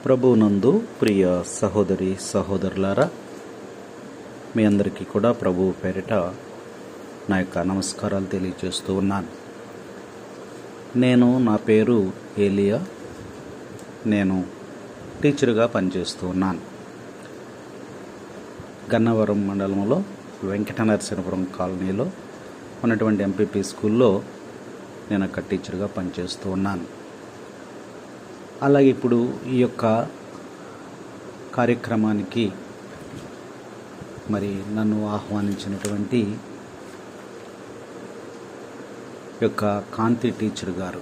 ప్రభువునందు ప్రియ సహోదరి సహోదరులారా, మీ అందరికీ కూడా ప్రభువు పేరిట నా యొక్క నమస్కారాలు తెలియజేస్తూ ఉన్నాను. నా పేరు ఏలియా. నేను టీచర్గా పనిచేస్తూ ఉన్నాను. గన్నవరం మండలంలో వెంకటనరసింహపురం కాలనీలో ఉన్నటువంటి ఎంపీపీ స్కూల్లో నేను అక్కడ టీచర్గా పనిచేస్తూ ఉన్నాను. అలాగే ఇప్పుడు ఈ యొక్క కార్యక్రమానికి నన్ను ఆహ్వానించినటువంటి యొక్క కాంతి టీచర్ గారు,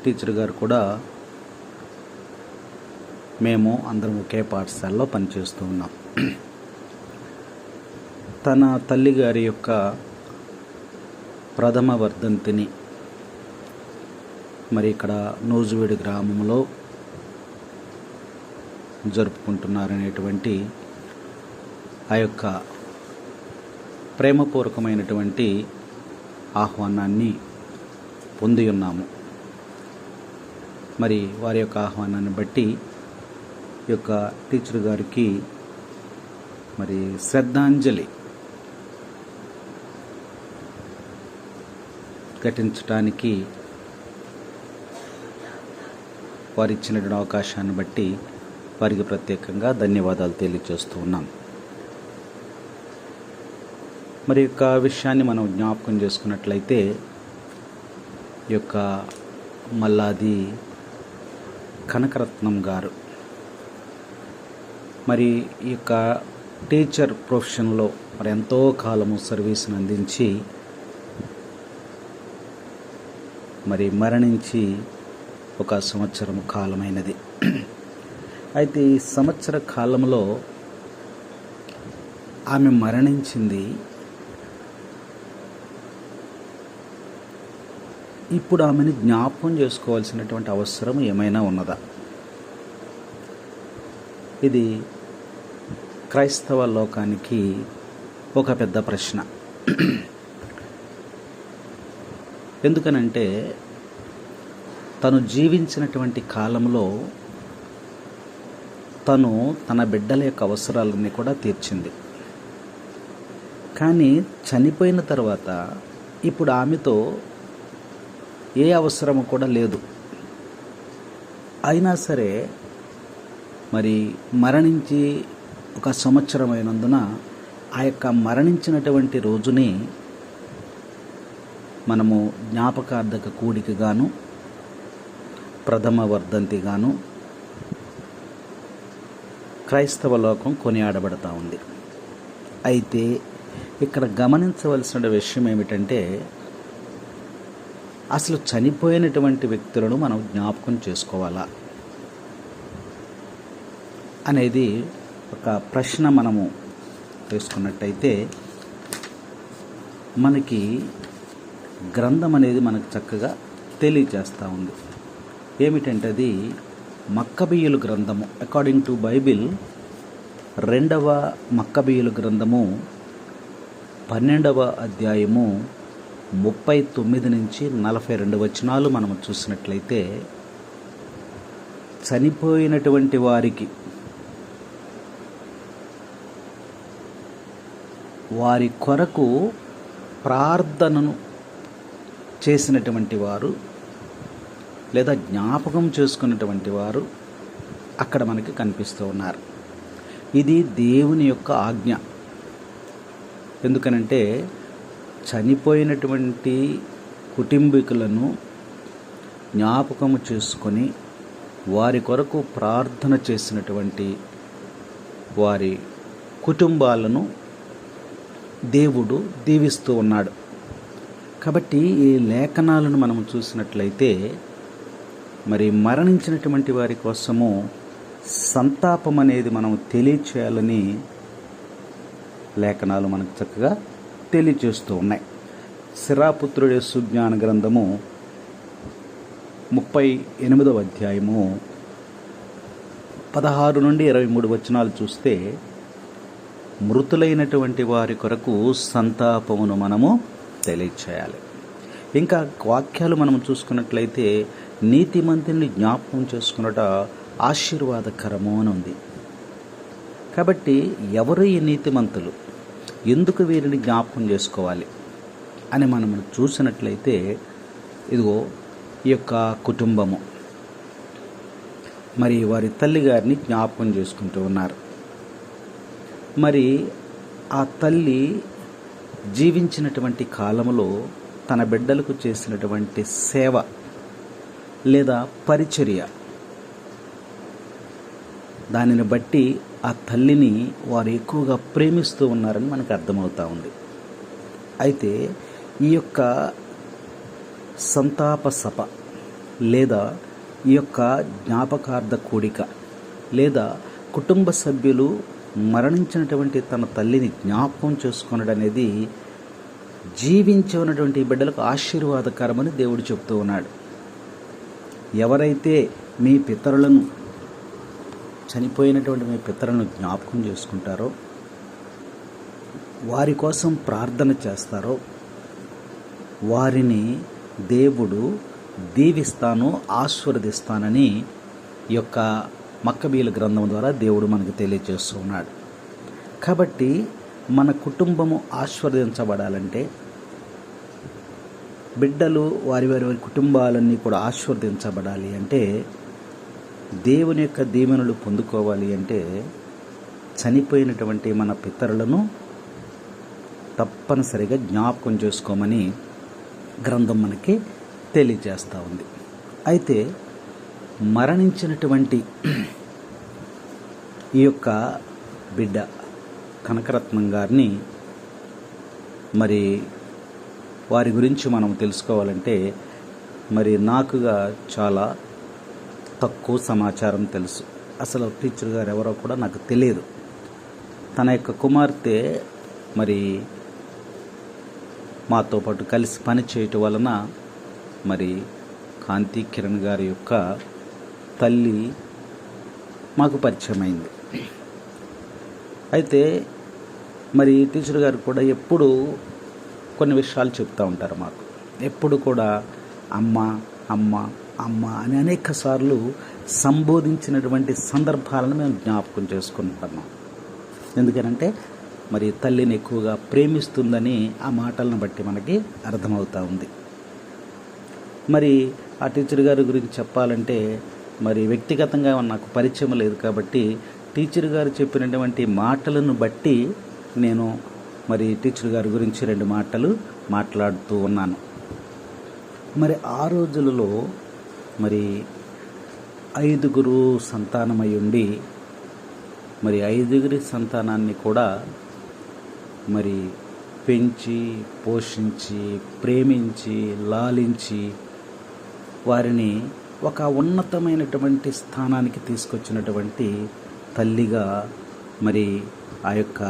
టీచర్ గారు కూడా మేము అందరం ఒకే పాఠశాలలో పనిచేస్తూ ఉన్నాం. తన తల్లి గారి యొక్క ప్రథమ వర్ధంతిని ఇక్కడ నూజువీడు గ్రామంలో జరుపుకుంటున్నారనేటువంటి ఆ యొక్క ప్రేమపూర్వకమైనటువంటి ఆహ్వానాన్ని పొంది ఉన్నాము. వారి యొక్క ఆహ్వానాన్ని బట్టి ఈ యొక్క టీచర్ గారికి శ్రద్ధాంజలి ఘటించడానికి వారు ఇచ్చినటువంటి అవకాశాన్ని బట్టి వారికి ప్రత్యేకంగా ధన్యవాదాలు తెలియజేస్తూ ఉన్నాం. యొక్క విషయాన్ని మనం జ్ఞాపకం చేసుకున్నట్లయితే ఈ యొక్క మల్లాది కనకరత్నం గారు ఈ యొక్క టీచర్ ప్రొఫెషన్లో ఎంతో కాలము సర్వీస్ని అందించి మరణించి ఒక సంవత్సరం కాలమైనది. అయితే ఈ సంవత్సర కాలంలో ఆమె మరణించింది. ఇప్పుడు ఆమెను జ్ఞాపకం చేసుకోవాల్సినటువంటి అవసరం ఏమైనా ఉన్నదా? ఇది క్రైస్తవ లోకానికి ఒక పెద్ద ప్రశ్న. ఎందుకనంటే తను జీవించినటువంటి కాలంలో తను తన బిడ్డల యొక్క అవసరాలన్నీ కూడా తీర్చింది. కానీ చనిపోయిన తర్వాత ఇప్పుడు ఆమెతో ఏ అవసరము కూడా లేదు. అయినా సరే మరణించి ఒక సంవత్సరం అయినందున ఆ యొక్క మరణించినటువంటి రోజుని మనము జ్ఞాపకార్థక కూడికగాను ప్రథమ వర్ధంతిగాను క్రైస్తవ లోకం కొనియాడబడతా ఉంది. అయితే ఇక్కడ గమనించవలసిన విషయం ఏమిటంటే, అసలు చనిపోయినటువంటి వ్యక్తులను మనం జ్ఞాపకం చేసుకోవాలా అనేది ఒక ప్రశ్న మనము తీసుకున్నట్టయితే మనకి గ్రంథం అనేది మనకు చక్కగా తెలియజేస్తూ ఉంది. ఏమిటంటే అది మక్కబీయుల గ్రంథము, అకార్డింగ్ టు బైబిల్ 2వ మక్కబీయుల గ్రంథము 12వ అధ్యాయము 39 నుంచి 42 వచనాలు మనము చూసినట్లయితే, చనిపోయినటువంటి వారికి వారి కొరకు ప్రార్థనను చేసినటువంటి వారు లేదా జ్ఞాపకం చేసుకున్నటువంటి వారు అక్కడ మనకి కనిపిస్తూ ఉన్నారు. ఇది దేవుని యొక్క ఆజ్ఞ. ఎందుకనంటే చనిపోయినటువంటి కుటుంబీకులను జ్ఞాపకము చేసుకొని వారి కొరకు ప్రార్థన చేసినటువంటి వారి కుటుంబాలను దేవుడు దీవిస్తూ ఉన్నాడు. కాబట్టి ఈ లేఖనాలను మనం చూసినట్లయితే మరణించినటువంటి వారి కోసము సంతాపం అనేది మనం తెలియచేయాలని లేఖనాలు మనకు చక్కగా తెలియచేస్తూ ఉన్నాయి. సిరాపుత్రుడి సుజ్ఞాన గ్రంథము 38వ అధ్యాయము 16 నుండి 23 వచనాలు చూస్తే, మృతులైనటువంటి వారి కొరకు సంతాపమును మనము తెలియచేయాలి. ఇంకా వాక్యాలు మనం చూసుకున్నట్లయితే నీతిమంతుని జ్ఞాపకం చేసుకున్నట ఆశీర్వాదకరము అని ఉంది. కాబట్టి ఎవరు ఈ నీతిమంతులు, ఎందుకు వీరిని జ్ఞాపకం చేసుకోవాలి అని మనం చూసినట్లయితే, ఇదిగో ఈ యొక్క కుటుంబము మరి వారి తల్లిగారిని జ్ఞాపకం చేసుకుంటూ ఉన్నారు. మరి ఆ తల్లి జీవించినటువంటి కాలంలో తన బిడ్డలకు చేసినటువంటి సేవ లేదా పరిచర్య, దానిని బట్టి ఆ తల్లిని వారు ఎక్కువగా ప్రేమిస్తూ ఉన్నారని మనకు అర్థమవుతూ ఉంది. అయితే ఈ యొక్క సంతాప సభ లేదా ఈ యొక్క జ్ఞాపకార్థ కూడిక లేదా కుటుంబ సభ్యులు మరణించినటువంటి తన తల్లిని జ్ఞాపకం చేసుకునడం అనేది జీవించి ఉన్నటువంటి బిడ్డలకు ఆశీర్వాదకరమని దేవుడు చెప్తూ ఉన్నాడు. ఎవరైతే మీ పితరులను, చనిపోయినటువంటి మీ పితరులను జ్ఞాపకం చేసుకుంటారో, వారి కోసం ప్రార్థన చేస్తారో, వారిని దేవుడు దీవిస్తాను, ఆశీర్వదిస్తానని ఈ యొక్క మక్కబీల గ్రంథం ద్వారా దేవుడు మనకు తెలియజేస్తూ ఉన్నాడు. కాబట్టి మన కుటుంబము ఆశీర్వదించబడాలంటే, బిడ్డలు వారి కుటుంబాలన్నీ కూడా ఆశీర్వదించబడాలి అంటే, దేవుని యొక్క దీవెనలు పొందుకోవాలి అంటే, చనిపోయినటువంటి మన పితరులను తప్పనిసరిగా జ్ఞాపకం చేసుకోమని గ్రంథం మనకి తెలియజేస్తూ ఉంది. అయితే మరణించినటువంటి ఈ యొక్క బిడ్డ కనకరత్నం గారిని మరి వారి గురించి మనం తెలుసుకోవాలంటే, మరి నాకుగా చాలా తక్కువ సమాచారం తెలుసు. అసలు టీచర్ గారు ఎవరో కూడా నాకు తెలియదు. తన యొక్క కుమార్తె మరి మాతో పాటు కలిసి పని చేయటం వలన మరి కాంతి కిరణ్ గారి యొక్క తల్లి మాకు పరిచయం అయింది. అయితే మరి టీచర్ గారు కూడా ఎప్పుడు కొన్ని విషయాలు చెప్తూ ఉంటారు మాకు. ఎప్పుడు కూడా అమ్మ అమ్మ అమ్మ అని అనేక సార్లు సంబోధించినటువంటి సందర్భాలను మేము జ్ఞాపకం చేసుకుంటున్నాం. ఎందుకనంటే మరి తల్లిని ఎక్కువగా ప్రేమిస్తుందని ఆ మాటలను బట్టి మనకి అర్థమవుతూ ఉంది. మరి ఆ టీచర్ గారి గురించి చెప్పాలంటే, మరి వ్యక్తిగతంగా నాకు పరిచయం లేదు కాబట్టి టీచర్ గారు చెప్పినటువంటి మాటలను బట్టి నేను మరి టీచర్ గారి గురించి 2 మాటలు మాట్లాడుతూ ఉన్నాను. మరి ఆ రోజులలో మరి 5 సంతానమై ఉండి, మరి 5 సంతానాన్ని కూడా మరి పెంచి, పోషించి, ప్రేమించి, లాలించి వారిని ఒక ఉన్నతమైనటువంటి స్థానానికి తీసుకొచ్చినటువంటి తల్లిగా మరి ఆ యొక్క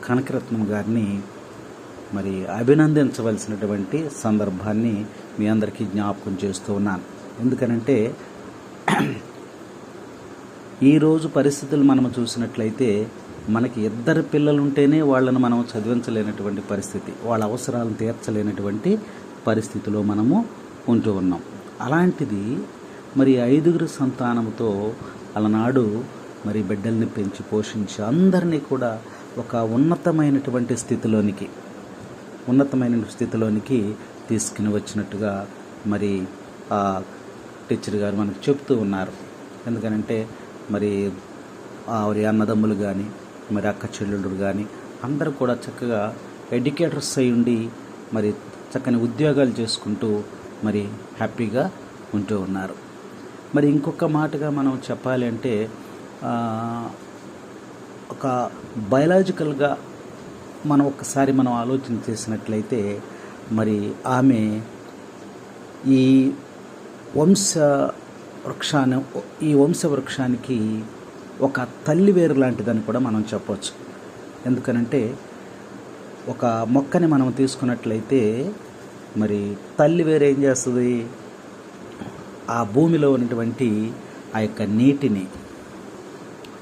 కనకరత్నం గారిని మరి అభినందించవలసినటువంటి సందర్భాన్ని మీ అందరికీ జ్ఞాపకం చేస్తూ ఉన్నాను. ఎందుకనంటే ఈరోజు పరిస్థితులు మనం చూసినట్లయితే, మనకి 2 పిల్లలు ఉంటేనే వాళ్ళను మనం చదివించలేనటువంటి పరిస్థితి, వాళ్ళ అవసరాలను తీర్చలేనటువంటి పరిస్థితిలో మనము ఉంటూ ఉన్నాం. అలాంటిది మరి 5 సంతానంతో అలనాడు మరి బిడ్డల్ని పెంచి పోషించి అందరినీ కూడా ఒక ఉన్నతమైనటువంటి స్థితిలోనికి తీసుకుని వచ్చినట్టుగా మరి ఆ టీచర్ గారు మనకు చెప్తూ ఉన్నారు. ఎందుకనంటే మరి వారి అన్నదమ్ములు కానీ, మరి అక్క చెల్లెళ్ళు కానీ అందరూ కూడా చక్కగా ఎడ్యుకేటర్స్ అయి ఉండి మరి చక్కని ఉద్యోగాలు చేసుకుంటూ మరి హ్యాపీగా ఉంటూ ఉన్నారు. మరి ఇంకొక మాటగా మనం చెప్పాలి అంటే, ఒక బయలాజికల్గా మనం ఒక్కసారి ఆలోచన చేసినట్లయితే, మరి ఆమె ఈ వంశ వృక్షానికి ఒక తల్లి వేరు లాంటిదని కూడా మనం చెప్పవచ్చు. ఎందుకనంటే ఒక మొక్కని మనం తీసుకున్నట్లయితే మరి తల్లి వేరు ఏం చేస్తుంది, ఆ భూమిలో ఉన్నటువంటి ఆ యొక్క నీటిని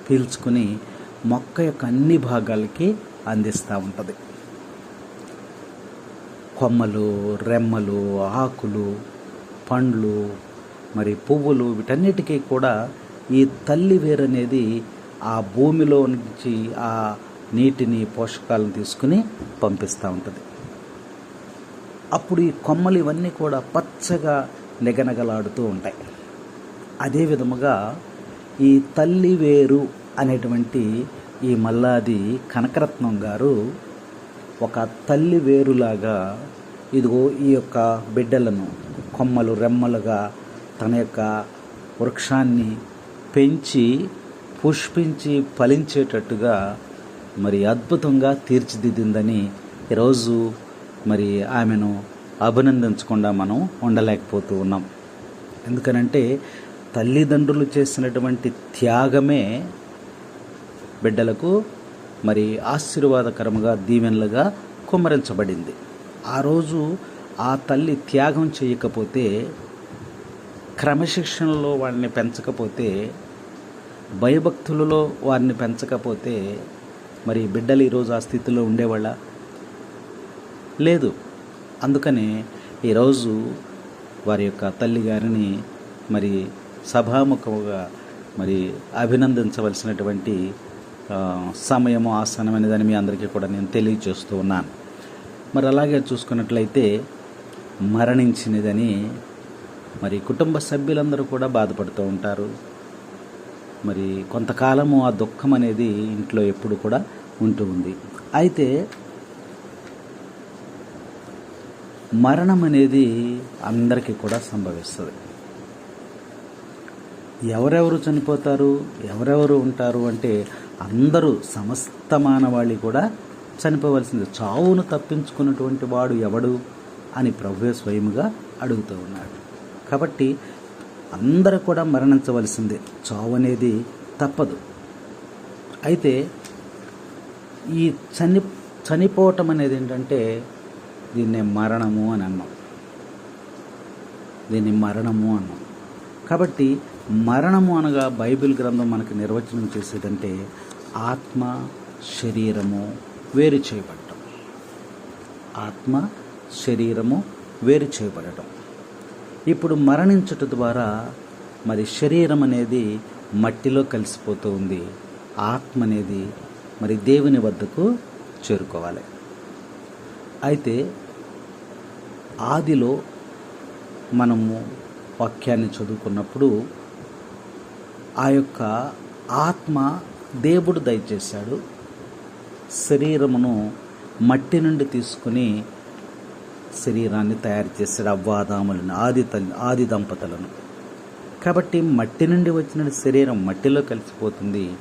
పీల్చుకుని మొక్క యొక్క అన్ని భాగాలకి అందిస్తూ ఉంటుంది. కొమ్మలు, రెమ్మలు, ఆకులు పండ్లు, మరి పువ్వులు, వీటన్నిటికీ కూడా ఈ తల్లి వేరు అనేది ఆ భూమిలో నుంచి ఆ నీటిని, పోషకాలను తీసుకుని పంపిస్తూ ఉంటుంది. అప్పుడు ఈ కొమ్మలు ఇవన్నీ కూడా పచ్చగా నిగనగలాడుతూ ఉంటాయి. అదే విధముగా ఈ తల్లి వేరు అనేటువంటి ఈ మల్లాది కనకరత్నం గారు ఒక తల్లి వేరులాగా ఇదిగో ఈ యొక్క బిడ్డలను కొమ్మలు రెమ్మలుగా తన యొక్క వృక్షాన్ని పెంచి పుష్పించి ఫలించేటట్టుగా మరి అద్భుతంగా తీర్చిదిద్దిందని ఈరోజు మరి ఆమెను అభినందించకుండా మనం ఉండలేకపోతూ ఉన్నాం. ఎందుకనంటే తల్లిదండ్రులు చేసినటువంటి త్యాగమే బిడ్డలకు మరి ఆశీర్వాదకరముగా, దీవెనలుగా కుమ్మరించబడింది. ఆ రోజు ఆ తల్లి త్యాగం చేయకపోతే, క్రమశిక్షణలో వారిని పెంచకపోతే, భయభక్తులలో వారిని పెంచకపోతే మరి బిడ్డలు ఈరోజు ఆ స్థితిలో ఉండేవాళ్ళ? లేదు. అందుకనే ఈరోజు వారి యొక్క తల్లి గారిని మరి సభాముఖముగా మరి అభినందించవలసినటువంటి సమయము, ఆసనమైనదని మీ అందరికీ కూడా నేను తెలియజేస్తూ ఉన్నాను. మరి అలాగే చూసుకున్నట్లయితే మరణించినదని మరి కుటుంబ సభ్యులందరూ కూడా బాధపడుతూ ఉంటారు. మరి కొంతకాలము ఆ దుఃఖం అనేది ఇంట్లో ఎప్పుడు కూడా ఉంటూ ఉంది. అయితే మరణం అనేది అందరికీ కూడా సంభవిస్తుంది. ఎవరెవరు చనిపోతారు, ఎవరెవరు ఉంటారు అంటే అందరూ, సమస్త మానవాళి కూడా చనిపోవలసింది. చావును తప్పించుకున్నటువంటి వాడు ఎవడు అని ప్రభువే స్వయముగా అడుగుతూ ఉన్నాడు. కాబట్టి అందరూ కూడా మరణించవలసిందే. చావు అనేది తప్పదు. అయితే ఈ చనిపోవటం అనేది ఏంటంటే దీన్నే మరణము అని అన్నాం. దీన్ని మరణము అన్నాం. కాబట్టి మరణము అనగా బైబిల్ గ్రంథం మనకు నిర్వచనం చేసేదంటే ఆత్మ, శరీరము వేరు చేయబడటం. ఆత్మ, శరీరము వేరు చేయబడటం. ఇప్పుడు మరణించుట ద్వారా మరి శరీరం అనేది మట్టిలో కలిసిపోతూ ఉంది. ఆత్మ అనేది మరి దేవుని వద్దకు చేరుకోవాలి. అయితే ఆదిలో మనము వాక్యాన్ని చదువుకున్నప్పుడు ఆ యొక్క ఆత్మ దేవుడు దయచేశాడు. శరీరమును మట్టి నుండి తీసుకుని శరీరాన్ని తయారు చేశాడు. అవ్వాదాములను, ఆది దంపతులను. కాబట్టి మట్టి నుండి వచ్చిన శరీరం మట్టిలో కలిసిపోతుంది.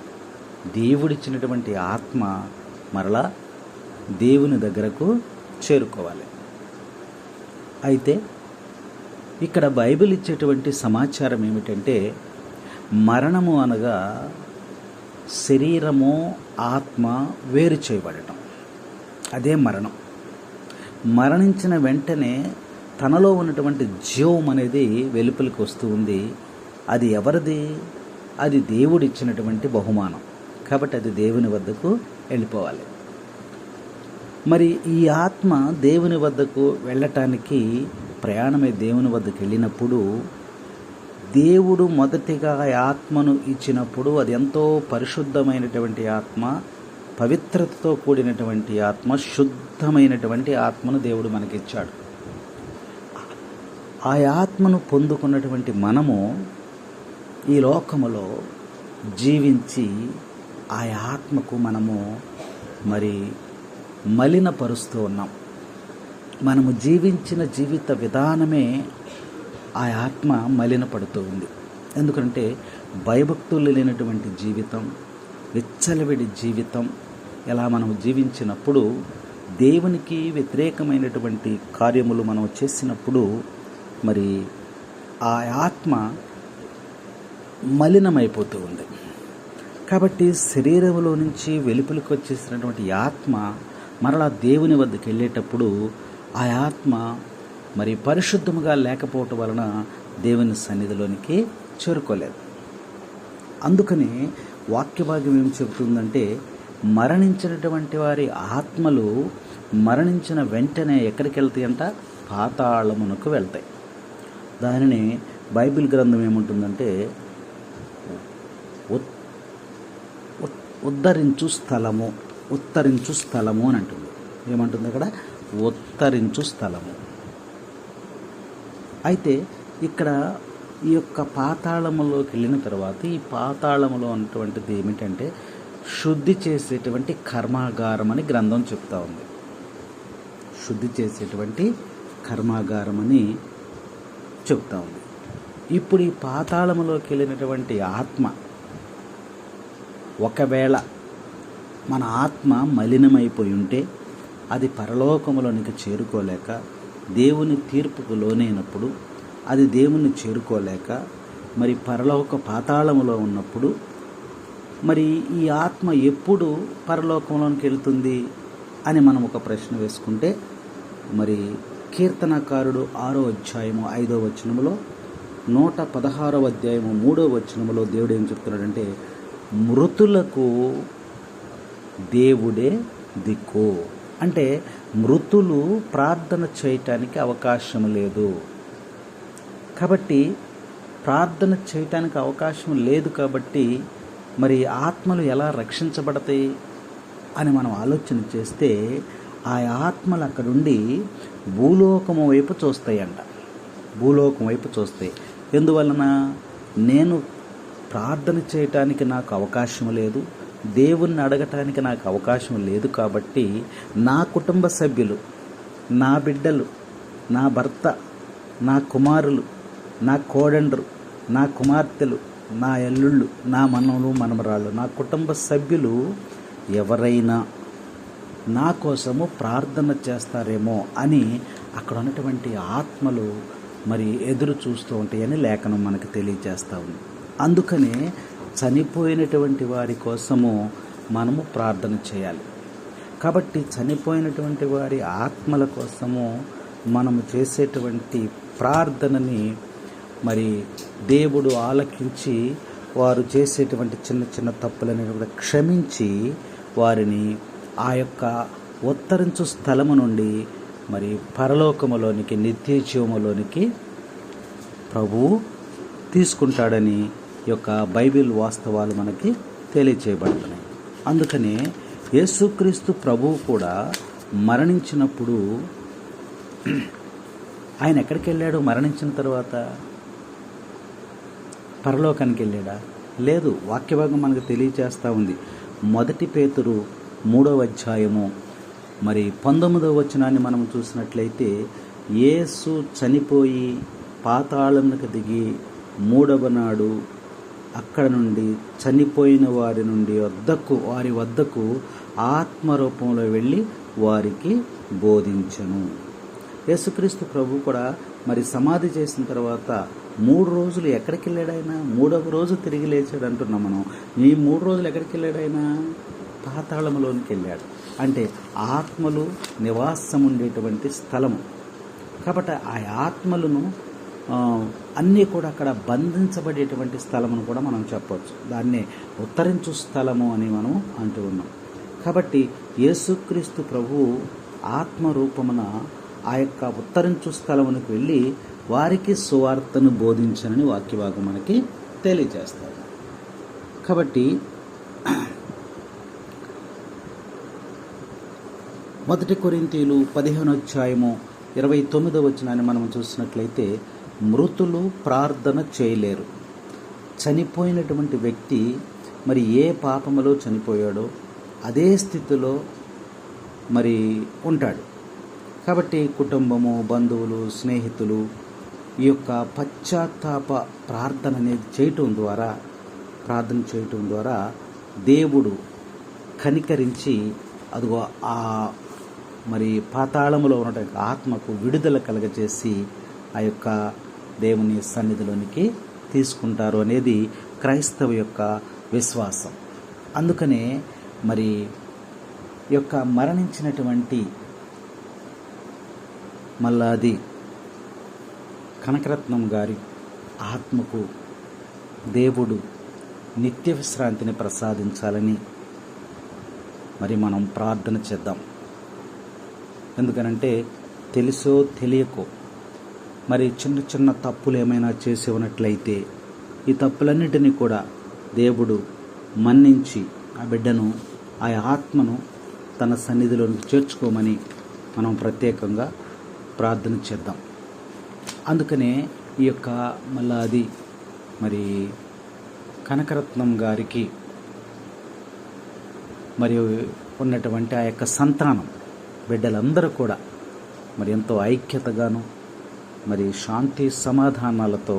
దేవుడిచ్చినటువంటి ఆత్మ మరలా దేవుని దగ్గరకు చేరుకోవాలి. అయితే ఇక్కడ బైబిల్ ఇచ్చేటువంటి సమాచారం ఏమిటంటే మరణము అనగా శరీరము, ఆత్మ వేరు చేయబడటం. అదే మరణం. మరణించిన వెంటనే తనలో ఉన్నటువంటి జీవం అనేది వెలుపలికి వస్తూ ఉంది. అది ఎవరిది? అది దేవుడిచ్చినటువంటి బహుమానం. కాబట్టి అది దేవుని వద్దకు వెళ్ళిపోవాలి. మరి ఈ ఆత్మ దేవుని వద్దకు వెళ్ళటానికి ప్రయాణమై దేవుని వద్దకు వెళ్ళినప్పుడు దేవుడు మొదటిగా ఆత్మను ఇచ్చినప్పుడు అది ఎంతో పరిశుద్ధమైనటువంటి ఆత్మ, పవిత్రతతో కూడినటువంటి ఆత్మ, శుద్ధమైనటువంటి ఆత్మను దేవుడు మనకిచ్చాడు. ఆ ఆత్మను పొందుకున్నటువంటి మనము ఈ లోకములో జీవించి ఆ ఆత్మకు మనము మరి మలినపరుస్తూ ఉన్నాం. మనము జీవించిన జీవిత విధానమే ఆ ఆత్మ మలినపడుతూ ఉంది. ఎందుకంటే భయభక్తులు లేనటువంటి జీవితం, విచ్చలవిడి జీవితం ఎలా మనం జీవించినప్పుడు, దేవునికి వ్యతిరేకమైనటువంటి కార్యములు మనం చేసినప్పుడు మరి ఆ ఆత్మ మలినమైపోతూ ఉంది. కాబట్టి శరీరంలో నుంచి వెలుపలికి వచ్చేసినటువంటి ఆత్మ మరలా దేవుని వద్దకు వెళ్ళేటప్పుడు ఆ ఆత్మ మరి పరిశుద్ధముగా లేకపోవటం వలన దేవుని సన్నిధిలోనికి చేరుకోలేదు. అందుకని వాక్యభాగ్యం ఏం చెబుతుందంటే మరణించినటువంటి వారి ఆత్మలు మరణించిన వెంటనే ఎక్కడికి వెళ్తాయంట? పాతాళమునకు వెళ్తాయి. దానిని బైబిల్ గ్రంథం ఏముంటుందంటే ఉద్ధరించు స్థలము అని అంటుంది. ఏమంటుంది అక్కడ? ఉత్తరించు స్థలము. అయితే ఇక్కడ ఈ యొక్క పాతాళములోకి వెళ్ళిన తర్వాత ఈ పాతాళములో ఉన్నటువంటిది ఏమిటంటే శుద్ధి చేసేటువంటి కర్మాగారం అని గ్రంథం చెప్తా ఉంది. శుద్ధి చేసేటువంటి కర్మాగారం అని చెప్తా ఉంది. ఇప్పుడు ఈ పాతాళములోకి వెళ్ళినటువంటి ఆత్మ, ఒకవేళ మన ఆత్మ మలినమైపోయి ఉంటే అది పరలోకములోనికి చేరుకోలేక దేవుని తీర్పుకు లోనైనప్పుడు అది దేవుని చేరుకోలేక మరి పరలోక పాతాళములో ఉన్నప్పుడు మరి ఈ ఆత్మ ఎప్పుడు పరలోకంలోనికి వెళ్తుంది అని మనం ఒక ప్రశ్న వేసుకుంటే, మరి కీర్తనకారుడు 6వ అధ్యాయము 5వ వచనములో 116వ అధ్యాయము 3వ వచనములో దేవుడు ఏం చెప్తున్నాడంటే, మృతులకు దేవుడే దిక్కు. అంటే మృతులు ప్రార్థన చేయటానికి అవకాశం లేదు. కాబట్టి ప్రార్థన చేయటానికి అవకాశం లేదు కాబట్టి మరి ఆత్మలు ఎలా రక్షించబడతాయి అని మనం ఆలోచన చేస్తే ఆ ఆత్మలు అక్కడుండి భూలోకము వైపు చూస్తాయంట. భూలోకం వైపు చూస్తాయి. ఎందువలన? నేను ప్రార్థన చేయటానికి నాకు అవకాశం లేదు, దేవుణ్ణి అడగటానికి నాకు అవకాశం లేదు కాబట్టి నా కుటుంబ సభ్యులు, నా బిడ్డలు, నా భర్త, నా కుమారులు, నా కోడండ్రు, నా కుమార్తెలు, నా అల్లుళ్ళు, నా మనవలు మనమరాళ్ళు, నా కుటుంబ సభ్యులు ఎవరైనా నా కోసము ప్రార్థన చేస్తారేమో అని అక్కడ ఉన్నటువంటి ఆత్మలు మరి ఎదురు చూస్తూ ఉంటాయని లేఖనం మనకు తెలియజేస్తూ ఉంది. అందుకనే చనిపోయినటువంటి వారి కోసము మనము ప్రార్థన చేయాలి. కాబట్టి చనిపోయినటువంటి వారి ఆత్మల కోసము మనము చేసేటువంటి ప్రార్థనని మరి దేవుడు ఆలకించి వారు చేసేటువంటి చిన్న చిన్న తప్పులని కూడా క్షమించి వారిని ఆ యొక్క ఉత్తరించు స్థలము నుండి మరి పరలోకములోనికి, నిత్య జీవములోనికి ప్రభువు తీసుకుంటాడని ఈ యొక్క బైబిల్ వాస్తవాలు మనకి తెలియచేయబడుతున్నాయి. అందుకనే యేసుక్రీస్తు ప్రభువు కూడా మరణించినప్పుడు ఆయన ఎక్కడికి వెళ్ళాడు? మరణించిన తర్వాత పరలోకానికి వెళ్ళాడా? లేదు. వాక్యభాగం మనకు తెలియచేస్తూ ఉంది. 1 పేతురు 3వ అధ్యాయము మరి 19వ వచనాన్ని మనం చూసినట్లయితే, యేసు చనిపోయి పాతాళమునకు దిగి 3వ నాడు అక్కడ నుండి చనిపోయిన వారి వద్దకు ఆత్మరూపంలో వెళ్ళి వారికి బోధించను. యేసుక్రీస్తు ప్రభు కూడా మరి సమాధి చేసిన తర్వాత 3 రోజులు ఎక్కడికి వెళ్ళాడు ఆయన? 3వ రోజు తిరిగి లేచాడు అంటున్నాం మనం. ఈ 3 రోజులు ఎక్కడికి వెళ్ళాడు ఆయన? పాతాళంలోనికి వెళ్ళాడు. అంటే ఆత్మలు నివాసం ఉండేటువంటి స్థలము. కాబట్టి ఆ ఆత్మలను అన్నీ కూడా అక్కడ బంధించబడేటువంటి స్థలమును కూడా మనం చెప్పవచ్చు. దాన్నే ఉత్తరించు స్థలము అని మనం అంటూ ఉన్నాం. కాబట్టి యేసుక్రీస్తు ప్రభువు ఆత్మరూపమున ఆ యొక్క ఉత్తరించు స్థలమునికి వెళ్ళి వారికి సువార్తను బోధించనని వాక్యభాగం మనకి తెలియజేస్తారు. కాబట్టి 1 కొరింథీయులు 15వ అధ్యాయము 29వ వచనాన్ని మనం చూసినట్లయితే, మృతులు ప్రార్థన చేయలేరు. చనిపోయినటువంటి వ్యక్తి మరి ఏ పాపములో చనిపోయాడో అదే స్థితిలో మరి ఉంటాడు. కాబట్టి కుటుంబము, బంధువులు, స్నేహితులు ఈ యొక్క పశ్చాత్తాప ప్రార్థన అనేది ప్రార్థన చేయటం ద్వారా దేవుడు కనికరించి అదిగో ఆ మరి పాతాళములో ఉన్నటువంటి ఆత్మకు విడుదల కలగజేసి ఆ యొక్క దేవుని సన్నిధిలోనికి తీసుకుంటారు అనేది క్రైస్తవ యొక్క విశ్వాసం. అందుకనే మరి యొక్క మరణించినటువంటి మల్లాది కనకరత్నం గారి ఆత్మకు దేవుడు నిత్య విశ్రాంతిని ప్రసాదించాలని మరి మనం ప్రార్థన చేద్దాం. ఎందుకనంటే తెలుసో తెలియకో మరి చిన్న చిన్న తప్పులు ఏమైనా చేసి ఉన్నట్లయితే ఈ తప్పులన్నిటినీ కూడా దేవుడు మన్నించి ఆ బిడ్డను, ఆ ఆత్మను తన సన్నిధిలోనికి చేర్చుకోమని మనం ప్రత్యేకంగా ప్రార్థన చేద్దాం. అందుకనే ఈ యొక్క మల్లాది మరి కనకరత్నం గారికి మరియు ఉన్నటువంటి ఆ యొక్క సంతానం బిడ్డలందరూ కూడా మరి ఎంతో ఐక్యతగాను మరి శాంతి సమాధానాలతో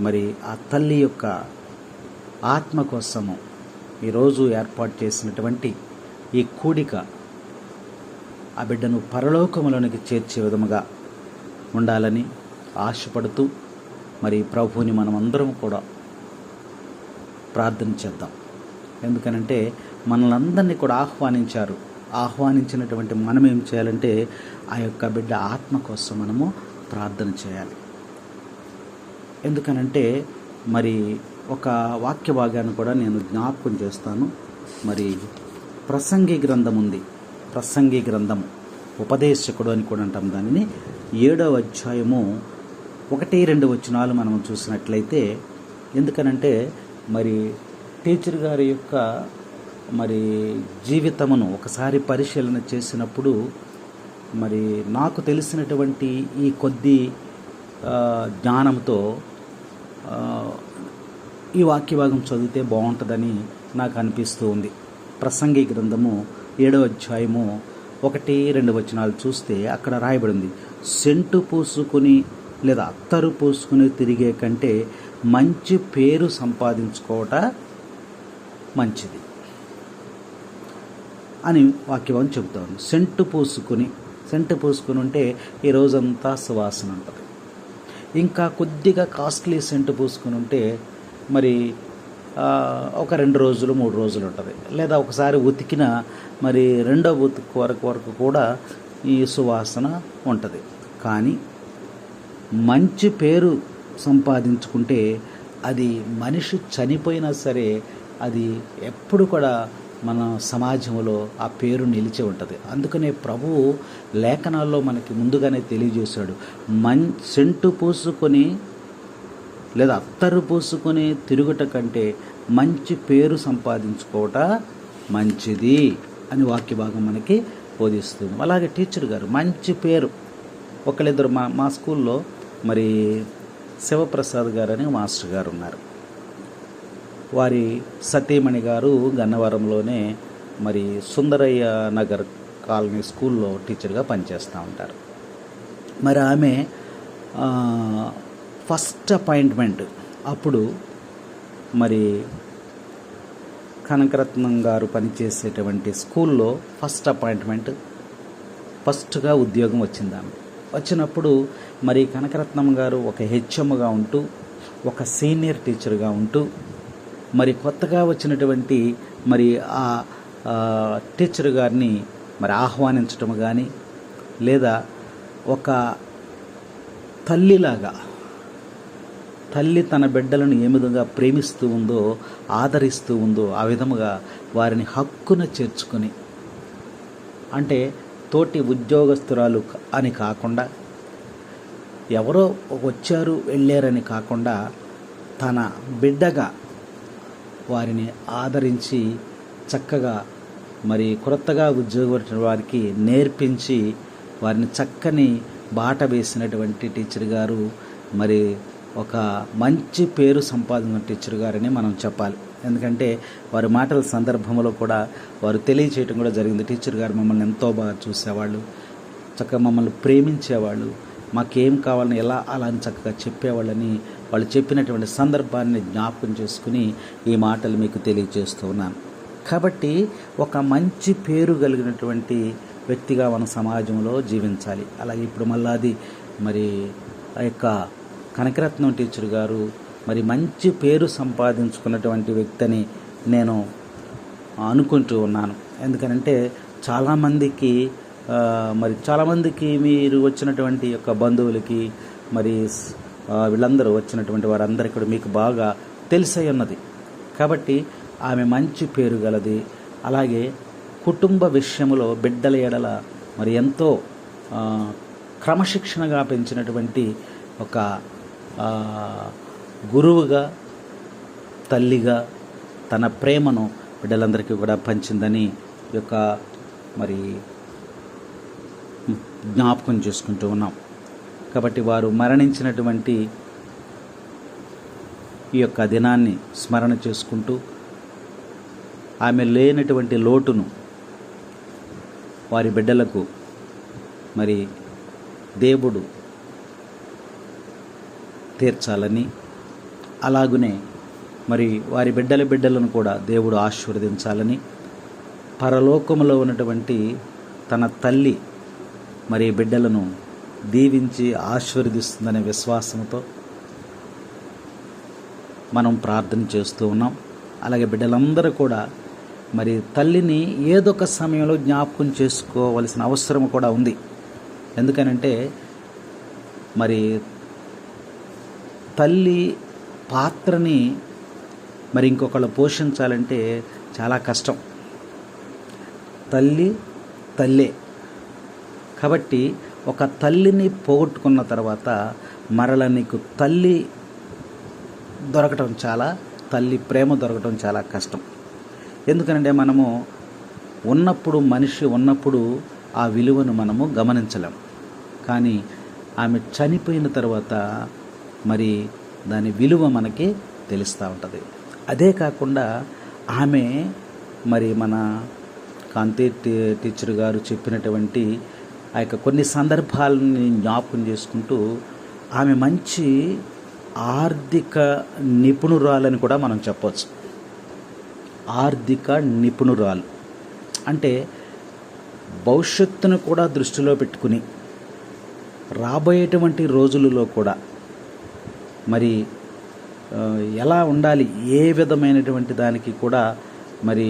మరి ఆ తల్లి యొక్క ఆత్మ కోసము ఈరోజు ఏర్పాటు చేసినటువంటి ఈ కూడిక ఆ బిడ్డను పరలోకములోనికి చేర్చే విధముగా ఉండాలని ఆశపడుతూ మరి ప్రభువుని మనమందరం కూడా ప్రార్థన చేద్దాం. ఎందుకనంటే మనల్ని అందరినీ కూడా ఆహ్వానించినటువంటి మనం ఏం చేయాలంటే ఆ యొక్క బిడ్డ ఆత్మ కోసం మనము ప్రార్థన చేయాలి. ఎందుకనంటే మరి ఒక వాక్య భాగాన్ని కూడా నేను జ్ఞాపకం చేస్తాను. మరి ప్రసంగి గ్రంథం ఉంది. ప్రసంగి గ్రంథము ఉపదేశకుడు అని కూడా అంటాం దానిని. 7వ అధ్యాయము 1-2 వచనాలు మనం చూసినట్లయితే, ఎందుకనంటే మరి టీచర్ గారి యొక్క మరి జీవితమును ఒకసారి పరిశీలన చేసినప్పుడు మరి నాకు తెలిసినటువంటి ఈ కొద్ది జ్ఞానంతో ఈ వాక్య భాగం చదివితే బాగుంటుందని నాకు అనిపిస్తూ ఉంది. ప్రసంగి గ్రంథము 7వ అధ్యాయము 1-2 వచనాలు చూస్తే అక్కడ రాయబడింది, సెంటు పూసుకుని లేదా అత్తరు పూసుకుని తిరిగే కంటే మంచి పేరు సంపాదించుకోవట మంచిది అని వాక్యం చెబుతా ఉంది. సెంటు పూసుకుని ఉంటే ఈ రోజంతా సువాసన ఉంటుంది. ఇంకా కొద్దిగా కాస్ట్లీ సెంటు పూసుకుని ఉంటే మరి ఒక 2 రోజులు 3 రోజులు ఉంటుంది. లేదా ఒకసారి ఉతికిన మరి రెండవ ఉతుకు వరకు కూడా ఈ సువాసన ఉంటుంది. కానీ మంచి పేరు సంపాదించుకుంటే అది మనిషి చనిపోయినా సరే అది ఎప్పుడు కూడా మన సమాజంలో ఆ పేరు నిలిచి ఉంటుంది. అందుకనే ప్రభువు లేఖనాల్లో మనకి ముందుగానే తెలియజేశాడు, సెంటు పూసుకొని లేదా అత్తరు పూసుకొని తిరుగుట కంటే మంచి పేరు సంపాదించుకోవట మంచిది అని వాక్య భాగం మనకి బోధిస్తుంది. అలాగే టీచర్ గారు మంచి పేరు, ఒకళ్ళిద్దరు మా స్కూల్లో మరి శివప్రసాద్ గారు అని మాస్టర్ గారు ఉన్నారు. వారి సతీమణి గారు గన్నవరంలోనే మరి సుందరయ్య నగర్ కాలనీ స్కూల్లో టీచర్గా పనిచేస్తూ ఉంటారు. మరి ఆమె ఫస్ట్ అపాయింట్మెంట్ అప్పుడు మరి కనకరత్నం గారు పనిచేసేటువంటి స్కూల్లో ఫస్ట్గా ఉద్యోగం వచ్చింది ఆమె. వచ్చినప్పుడు మరి కనకరత్నం గారు ఒక హెచ్ఎంగా ఉంటూ, ఒక సీనియర్ టీచర్గా ఉంటూ, మరి కొత్తగా వచ్చినటువంటి మరి ఆ టీచర్ గారిని మరి ఆహ్వానించటం కానీ, లేదా ఒక తల్లి తన బిడ్డలను ఏ విధంగా ప్రేమిస్తూ ఉందో, ఆదరిస్తూ ఉందో ఆ విధముగా వారిని హక్కున చేర్చుకొని, అంటే తోటి ఉద్యోగస్తురాలు అని కాకుండా, ఎవరో వచ్చారు వెళ్ళారని కాకుండా, తన బిడ్డగా వారిని ఆదరించి చక్కగా మరి కొత్తగా ఉద్యోగం వచ్చిన వారికి నేర్పించి వారిని చక్కని బాట వేసినటువంటి టీచర్ గారు మరి ఒక మంచి పేరు సంపాదించిన టీచర్ గారని మనం చెప్పాలి. ఎందుకంటే వారి మాటల సందర్భంలో కూడా వారు తెలియచేయటం కూడా జరిగింది. టీచర్ గారు మమ్మల్ని ఎంతో బాగా చూసేవాళ్ళు, చక్కగా మమ్మల్ని ప్రేమించేవాళ్ళు, మాకేం కావాలని అలా అని చక్కగా చెప్పేవాళ్ళని వాళ్ళు చెప్పినటువంటి సందర్భాన్ని జ్ఞాపకం చేసుకుని ఈ మాటలు మీకు తెలియజేస్తూ ఉన్నాను. కాబట్టి ఒక మంచి పేరు కలిగినటువంటి వ్యక్తిగా మన సమాజంలో జీవించాలి. అలాగే ఇప్పుడు మళ్ళీ మరి ఆ యొక్క కనకరత్నం టీచర్ గారు మరి మంచి పేరు సంపాదించుకున్నటువంటి వ్యక్తి అని నేను అనుకుంటూ ఉన్నాను. ఎందుకనంటే చాలామందికి మీరు వచ్చినటువంటి యొక్క బంధువులకి మరి వీళ్ళందరూ వచ్చినటువంటి వారందరికీ కూడా మీకు బాగా తెలిసై ఉన్నది. కాబట్టి ఆమె మంచి పేరు గలది. అలాగే కుటుంబ విషయంలో బిడ్డల ఎడల మరి ఎంతో క్రమశిక్షణగా పెంచినటువంటి ఒక గురువుగా, తల్లిగా తన ప్రేమను బిడ్డలందరికీ కూడా పంచిందని ఈ యొక్క మరి జ్ఞాపకం చేసుకుంటూ ఉన్నాం. కాబట్టి వారు మరణించినటువంటి ఈ యొక్క దినాన్ని స్మరణ చేసుకుంటూ ఆమె లేనటువంటి లోటును వారి బిడ్డలకు మరి దేవుడు తీర్చాలని, అలాగునే మరి వారి బిడ్డలను కూడా దేవుడు ఆశీర్వదించాలని, పరలోకములో ఉన్నటువంటి తన తల్లి మరి బిడ్డలను దీవించి ఆశీర్వదిస్తుందనే విశ్వాసంతో మనం ప్రార్థన చేస్తూ ఉన్నాం. అలాగే బిడ్డలందరూ కూడా మరి తల్లిని ఏదో ఒక సమయంలో జ్ఞాపకం చేసుకోవలసిన అవసరం కూడా ఉంది. ఎందుకనంటే మరి తల్లి పాత్రని మరి ఇంకొకళ్ళు పోషించాలంటే చాలా కష్టం. తల్లే. కాబట్టి ఒక తల్లిని పోగొట్టుకున్న తర్వాత మరల నీకు తల్లి ప్రేమ దొరకటం చాలా కష్టం. ఎందుకంటే మనము మనిషి ఉన్నప్పుడు ఆ విలువను మనము గమనించలేం. కానీ ఆమె చనిపోయిన తర్వాత మరి దాని విలువ మనకి తెలుస్తూ ఉంటుంది. అదే కాకుండా ఆమె మరి మన కాంతి టీచర్ గారు చెప్పినటువంటి ఆ యొక్క కొన్ని సందర్భాలని జ్ఞాపకం చేసుకుంటూ ఆమె మంచి ఆర్థిక నిపుణురాలని కూడా మనం చెప్పవచ్చు. ఆర్థిక నిపుణురాలు అంటే భవిష్యత్తును కూడా దృష్టిలో పెట్టుకుని రాబోయేటువంటి రోజులలో కూడా మరి ఎలా ఉండాలి, ఏ విధమైనటువంటి దానికి కూడా మరి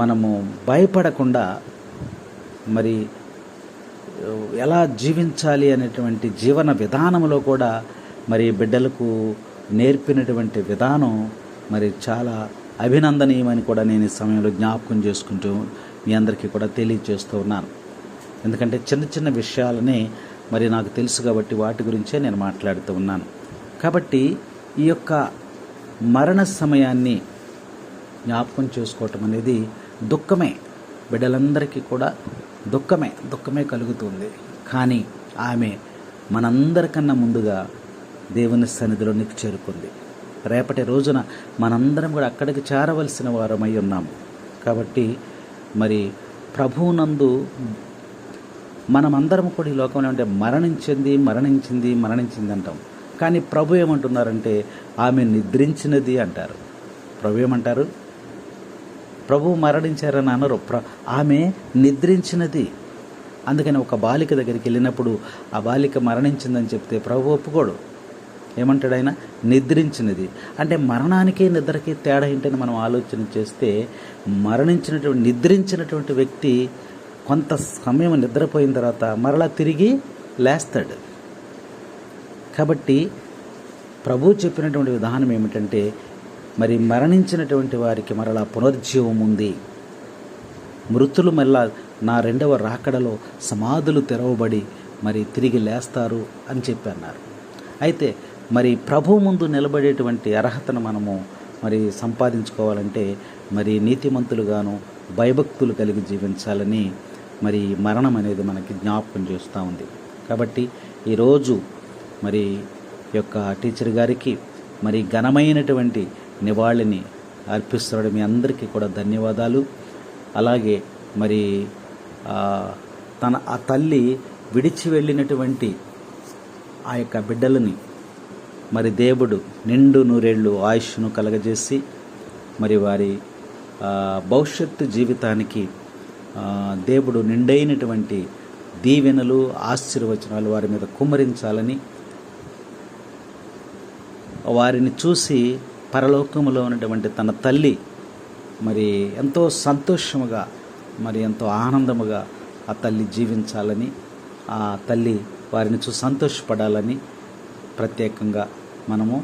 మనము భయపడకుండా మరి ఎలా జీవించాలి అనేటువంటి జీవన విధానంలో కూడా మరి బిడ్డలకు నేర్పినటువంటి విధానం మరి చాలా అభినందనీయమని కూడా నేను ఈ సమయంలో జ్ఞాపకం చేసుకుంటూ మీ అందరికీ కూడా తెలియజేస్తూ ఉన్నాను. ఎందుకంటే చిన్న చిన్న విషయాలనే మరి నాకు తెలుసు కాబట్టి వాటి గురించే నేను మాట్లాడుతూ ఉన్నాను. కాబట్టి ఈ యొక్క మరణ సమయాన్ని జ్ఞాపకం చేసుకోవటం అనేది దుఃఖమే, బిడ్డలందరికీ కూడా దుఃఖమే కలుగుతుంది. కానీ ఆమె మనందరికన్నా ముందుగా దేవుని సన్నిధిలో నీకు చేరుకుంది. రేపటి రోజున మనందరం కూడా అక్కడికి చేరవలసిన వారమై ఉన్నాము. కాబట్టి మరి ప్రభువునందు మనమందరం కూడా ఈ లోకంలో అంటే మరణించింది అంటాం. కానీ ప్రభు ఏమంటున్నారంటే ఆమె నిద్రించినది అంటారు. ప్రభు ఏమంటారు? ప్రభు మరణించారని అనరు, ఆమె నిద్రించినది. అందుకని ఒక బాలిక దగ్గరికి వెళ్ళినప్పుడు ఆ బాలిక మరణించిందని చెప్తే ప్రభు ఒప్పుకోడు. ఏమంటాడు ఆయన? నిద్రించినది. అంటే మరణానికి నిద్రకి తేడా ఏంటని మనం ఆలోచన చేస్తే నిద్రించినటువంటి వ్యక్తి కొంత సమయం నిద్రపోయిన తర్వాత మరలా తిరిగి లేస్తాడు. కాబట్టి ప్రభు చెప్పినటువంటి విధానం ఏమిటంటే మరి మరణించినటువంటి వారికి మరలా పునర్జీవం ఉంది. మృతులు మళ్ళా నా రెండవ రాకడలో సమాధులు తెరవబడి మరి తిరిగి లేస్తారు అని చెప్పి అన్నారు. అయితే మరి ప్రభు ముందు నిలబడేటువంటి అర్హతను మనము మరి సంపాదించుకోవాలంటే మరి నీతిమంతులుగాను భయభక్తులు కలిగి జీవించాలని మరి మరణం అనేది మనకి జ్ఞాపకం చేస్తూ ఉంది. కాబట్టి ఈరోజు మరి యొక్క టీచర్ గారికి మరి ఘనమైనటువంటి నివాళిని అర్పిస్తున్నాడు. మీ అందరికీ కూడా ధన్యవాదాలు. అలాగే మరి ఆ తల్లి విడిచి వెళ్ళినటువంటి ఆ యొక్క బిడ్డలని మరి దేవుడు నిండు నూరేళ్ళు ఆయుష్ను కలగజేసి మరి వారి భవిష్యత్తు జీవితానికి దేవుడు నిండైనటువంటి దీవెనలు ఆశీర్వచనాలు వారి మీద కుమ్మరించాలని, వారిని చూసి పరలోకములో ఉన్నటువంటి తన తల్లి మరి ఎంతో సంతోషముగా మరి ఎంతో ఆనందముగా ఆ తల్లి జీవించాలని, ఆ తల్లి వారిని చూసి సంతోషపడాలని ప్రత్యేకంగా మనము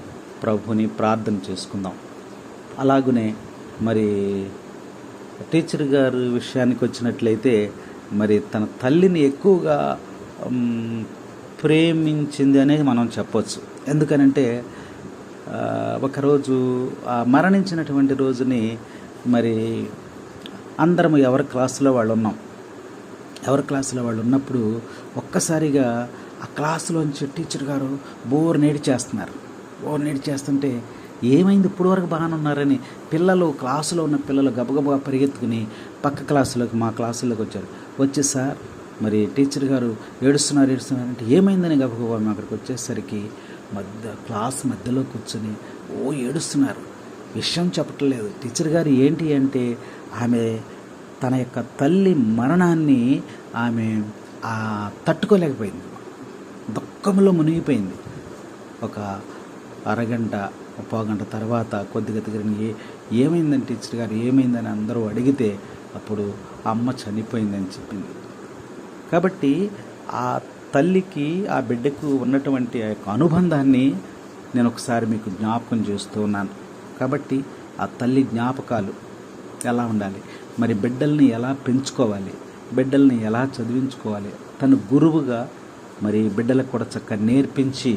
ప్రభుని ప్రార్థన చేసుకుందాం. అలాగనే మరి టీచర్ గారు విషయానికి వచ్చినట్లయితే మరి తన తల్లిని ఎక్కువగా ప్రేమించింది అనేది మనం చెప్పొచ్చు. ఎందుకనంటే ఒకరోజు మరణించినటువంటి రోజుని మరి అందరం ఎవరి క్లాసులో వాళ్ళు ఉన్నప్పుడు ఒక్కసారిగా ఆ క్లాసులోంచి టీచర్ గారు బోర్ నేడిచేస్తుంటే ఏమైంది, ఇప్పుడు వరకు బాగానే ఉన్నారని క్లాసులో ఉన్న పిల్లలు గబగబా పరిగెత్తుకుని పక్క క్లాసులోకి, మా క్లాసులోకి వచ్చి సార్ మరి టీచర్ గారు ఏడుస్తున్నారంటే ఏమైందని గబగబా మేము అక్కడికి వచ్చేసరికి క్లాస్ మధ్యలో కూర్చొని ఏడుస్తున్నారు. విషయం చెప్పట్లేదు. టీచర్ గారు ఏంటి అంటే ఆమె తన యొక్క తల్లి మరణాన్ని ఆమె తట్టుకోలేకపోయింది, దుఃఖంలో మునిగిపోయింది. ఒక అరగంట పావుగంట తర్వాత కొద్దిగా ఏమైందని టీచర్ గారు ఏమైందని అందరూ అడిగితే అప్పుడు అమ్మ చనిపోయిందని చెప్పింది. కాబట్టి ఆ తల్లికి ఆ బిడ్డకు ఉన్నటువంటి ఆ యొక్క అనుబంధాన్ని నేను ఒకసారి మీకు జ్ఞాపకం చేస్తూ ఉన్నాను. కాబట్టి ఆ తల్లి జ్ఞాపకాలు ఎలా ఉండాలి, మరి బిడ్డల్ని ఎలా పెంచుకోవాలి, బిడ్డల్ని ఎలా చదివించుకోవాలి, తను గురువుగా మరి బిడ్డలకు కూడా చక్కగా నేర్పించి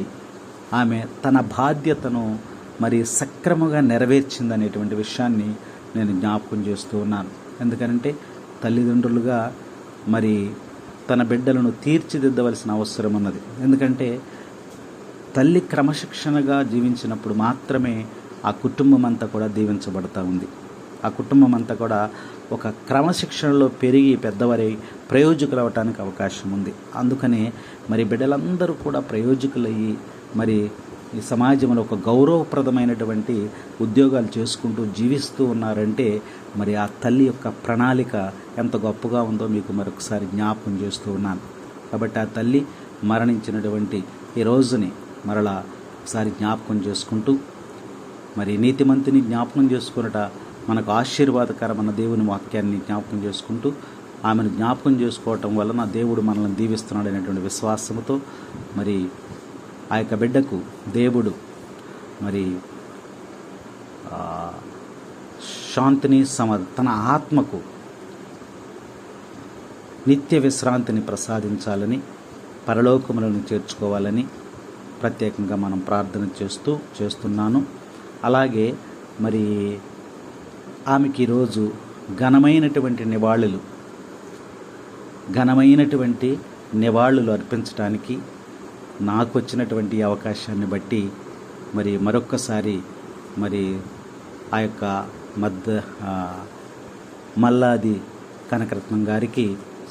ఆమె తన బాధ్యతను మరి సక్రమంగా నెరవేర్చిందనేటువంటి విషయాన్ని నేను జ్ఞాపకం చేస్తూ ఉన్నాను. ఎందుకంటే తల్లిదండ్రులుగా మరి తన బిడ్డలను తీర్చిదిద్దవలసిన అవసరం ఉన్నది. ఎందుకంటే తల్లి క్రమశిక్షణగా జీవించినప్పుడు మాత్రమే ఆ కుటుంబం అంతా కూడా దీవించబడతా ఉంది. ఆ కుటుంబం అంతా కూడా ఒక క్రమశిక్షణలో పెరిగి పెద్దవారై ప్రయోజకులు అవ్వటానికి అవకాశం ఉంది. అందుకనే మరి బిడ్డలందరూ కూడా ప్రయోజకులయ్యి మరి ఈ సమాజంలో ఒక గౌరవప్రదమైనటువంటి ఉద్యోగాలు చేసుకుంటూ జీవిస్తూ ఉన్నారంటే మరి ఆ తల్లి యొక్క ప్రణాళిక ఎంత గొప్పగా ఉందో మీకు మరొకసారి జ్ఞాపకం చేస్తూ ఉన్నాను. కాబట్టి ఆ తల్లి మరణించినటువంటి ఈ రోజుని మరలా ఒకసారి జ్ఞాపకం చేసుకుంటూ మరి నీతిమంతుని జ్ఞాపకం చేసుకున్నట మనకు ఆశీర్వాదకరమైన దేవుని వాక్యాన్ని జ్ఞాపకం చేసుకుంటూ ఆమెను జ్ఞాపకం చేసుకోవటం వలన దేవుడు మనల్ని దీవిస్తున్నాడు అనేటువంటి విశ్వాసంతో మరి ఆ యొక్క బిడ్డకు దేవుడు మరి శాంతిని తన ఆత్మకు నిత్య విశ్రాంతిని ప్రసాదించాలని, పరలోకములను చేర్చుకోవాలని ప్రత్యేకంగా మనం ప్రార్థన చేస్తున్నాను. అలాగే మరి ఆమెకి ఈరోజు ఘనమైనటువంటి నివాళులు అర్పించడానికి నాకు వచ్చినటువంటి అవకాశాన్ని బట్టి మరి మరొక్కసారి మరి ఆ యొక్క మల్లాది కనకరత్నం గారికి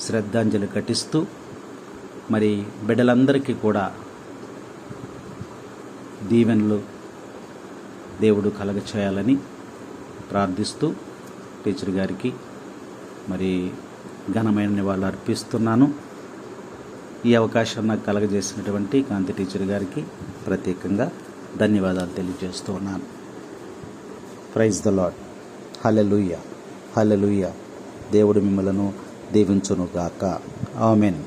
శ్రద్ధాంజలి ఘటిస్తూ మరి బిడ్డలందరికీ కూడా దీవెనలు దేవుడు కలగచేయాలని ప్రార్థిస్తూ టీచర్ గారికి మరి ఘనమైన నివాళులు అర్పిస్తున్నాను. ఈ అవకాశం నాకు కలగజేసినటువంటి కాంతి టీచర్ గారికి ప్రత్యేకంగా ధన్యవాదాలు తెలియజేస్తూ ఉన్నాను. Praise the lord. Hallelujah, hallelujah. దేవుడు మిమ్మలను దీవించునుగాక. ఆమెన్.